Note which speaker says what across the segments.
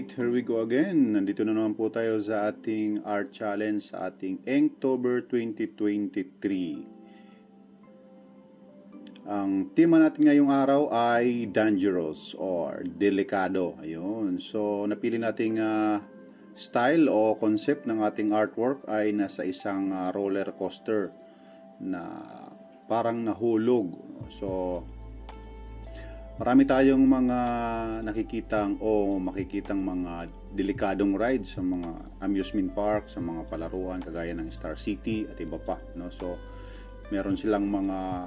Speaker 1: Alright, here we go again. Nandito na naman po tayo sa ating art challenge sa ating Inktober 2023. Ang tema natin ngayong araw ay dangerous or delikado. Ayun. So, napili nating style o concept ng ating artwork ay nasa isang roller coaster na parang nahulog. So, marami tayong mga nakikitang o makikitang mga delikadong rides sa mga amusement park, sa mga palaruan kagaya ng Star City at iba pa, no? So, meron silang mga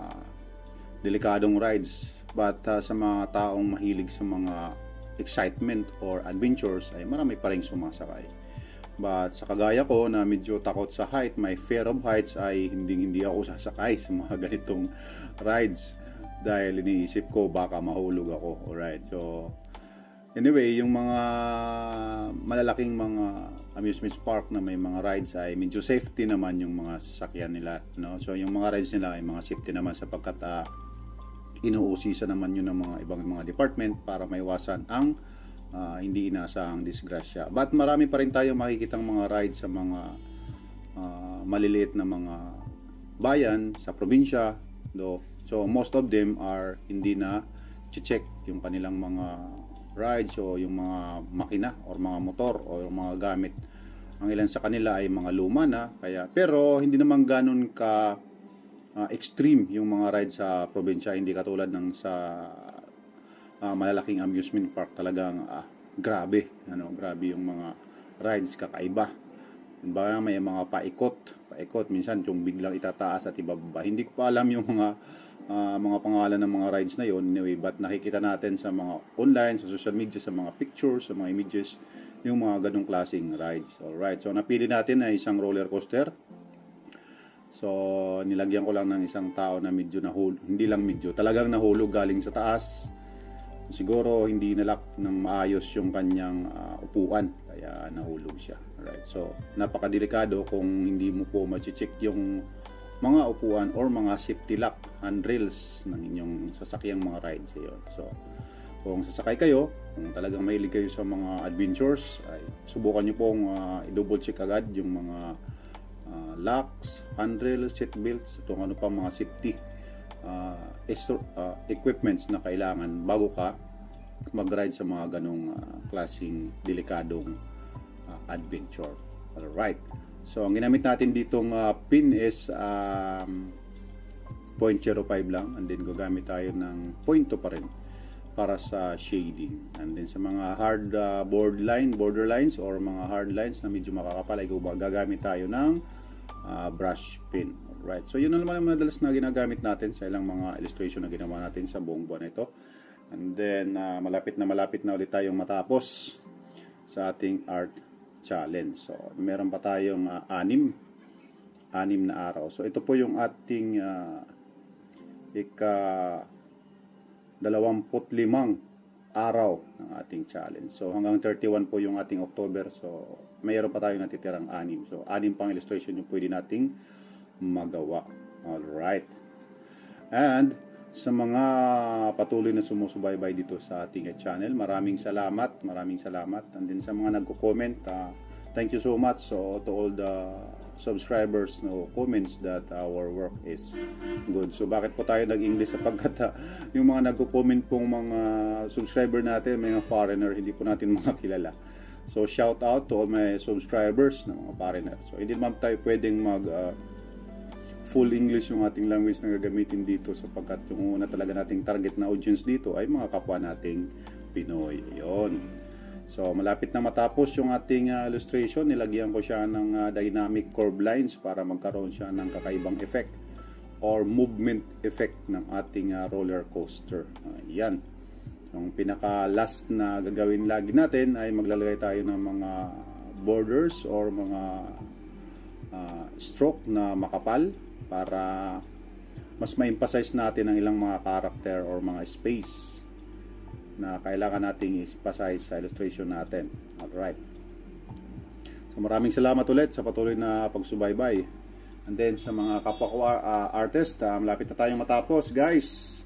Speaker 1: delikadong rides, but sa mga taong mahilig sa mga excitement or adventures ay marami pa ring sumasakay. But sa kagaya ko na medyo takot sa height, may fear of heights, ay hindi ako sasakay sa mga ganitong rides. Dahil iniisip ko baka mahulog ako. Alright, so anyway, yung mga malalaking mga amusement park na may mga rides ay medyo safety naman yung mga sasakyan nila, no? So yung mga rides nila ay mga safety naman sapagkat inuusisa naman yun ng mga ibang mga department para maiwasan ang hindi inaasahang disgrasya. But marami pa rin tayong makikitang mga rides sa mga maliliit na mga bayan sa probinsya, do. So most of them are hindi na check yung kanilang mga rides o yung mga makina or mga motor o yung mga gamit. Ang ilan sa kanila ay mga luma na, kaya pero hindi naman ganun ka extreme yung mga rides sa probinsya, hindi katulad ng sa malalaking amusement park. Talagang grabe yung mga rides, kakaiba. Diba, may mga paikot minsan yung biglang itataas at ibababa. Hindi ko pa alam yung mga pangalan ng mga rides na yon, anyway, but nakikita natin sa mga online, sa social media, sa mga pictures, sa mga images, yung mga ganong klaseng rides. Alright, so napili natin ay isang roller coaster. So nilagyan ko lang ng isang tao na medyo nahulog, hindi lang medyo, talagang nahulog galing sa taas. Siguro hindi nalock ng maayos yung kanyang upuan, kaya nahulog siya. Alright, so napakadelikado kung hindi mo po ma-check yung mga upuan or mga safety lock handrails ng inyong sasakyang mga rides. Yun. So kung sasakay kayo, kung talagang mahilig kayo sa mga adventures, ay subukan nyo pong i-double check agad yung mga locks, handrails, seat belts, itong ano pa mga safety equipments na kailangan bago ka mag-ride sa mga ganong klaseng delikadong adventure. Alright, so ang ginamit natin ditong pin is 0.05 lang, and then gagamit tayo ng 0.2 pa rin para sa shading. And then sa mga hard borderlines or mga hard lines na medyo makakapal ay gagamit tayo ng brush pin. Alright, so yun na naman ang madalas na ginagamit natin sa ilang mga illustration na ginawa natin sa buong buwan ito. And then malapit na ulit tayong matapos sa ating art challenge. So meron pa tayong anim na araw. So ito po yung ating ika-25 araw ng ating challenge. So hanggang 31 po yung ating October. So mayroon pa tayong natitirang 6. So 6 pang illustration yung pwede nating magawa. Alright. And sa mga patuloy na sumusubaybay dito sa ating channel, maraming salamat. And then sa mga nagko-comment, thank you so much. So to all the subscribers no comments that our work is good. So bakit po tayo nag-English? Sapagkat yung mga nagko-comment pong mga subscriber natin, mga foreigner, hindi po natin mga kilala. So shout out to all my subscribers na mga foreigner. So hindi naman tayo pwedeng mag full English yung ating language na gagamitin dito, sapagkat yung una talaga nating target na audience dito ay mga kapwa nating Pinoy. Yun. So malapit na matapos yung ating illustration. Nilagyan ko siya ng dynamic curve lines para magkaroon siya ng kakaibang effect or movement effect ng ating roller coaster. Yan. Yung pinaka last na gagawin lagi natin ay maglalagay tayo ng mga borders or mga stroke na makapal para mas ma-emphasize natin ang ilang mga character or mga space na kailangan nating emphasize sa illustration natin. Alright. So maraming salamat ulit sa patuloy na pagsubaybay. And then sa mga kapwa ko artist, malapit na tayong matapos, guys.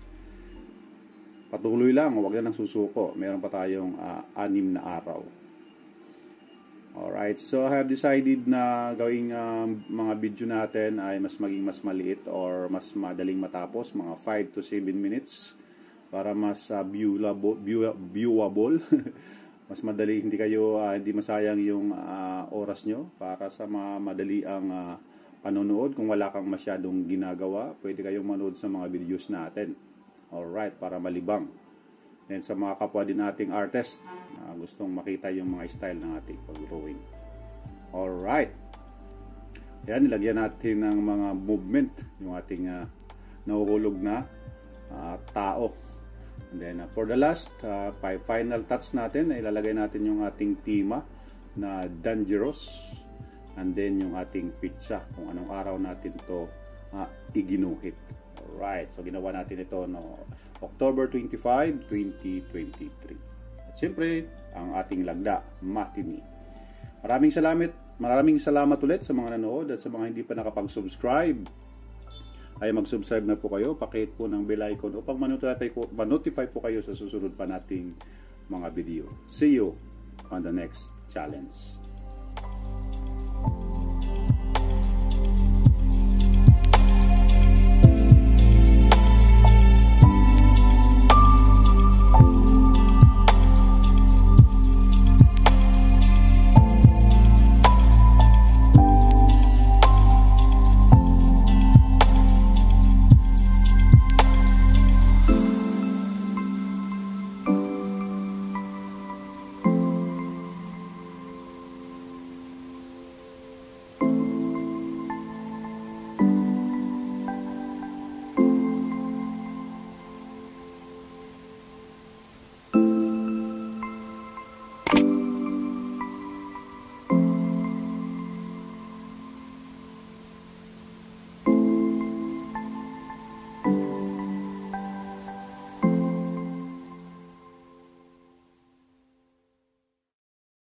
Speaker 1: Patuloy lang, huwag na nang susuko. Meron pa tayong 6 na araw. Alright, so I have decided na gawing mga video natin ay maging mas maliit or mas madaling matapos, mga 5 to 7 minutes para mas viewable. Mas madali, hindi masayang yung oras nyo para sa madali ang panonood. Kung wala kang masyadong ginagawa, pwede kayong manood sa mga videos natin. Alright, para malibang. Then sa mga kapwa din nating artist, gustong makita yung mga style ng ating pag-drawing. Alright. Yan, nilagyan natin ng mga movement yung ating nahuhulog na tao. And then for the last, final touch natin, ilalagay natin yung ating tema na dangerous. And then yung ating pitsa, kung anong araw natin to iginuhit. Alright, so ginawa natin ito no October 25, 2023. At siyempre, ang ating lagda, matinee. Maraming salamat ulit sa mga nanood at sa mga hindi pa nakapag-subscribe. Ay mag-subscribe na po kayo, pakihit po ng bell icon upang ma-notify po kayo sa susunod pa nating mga video. See you on the next challenge.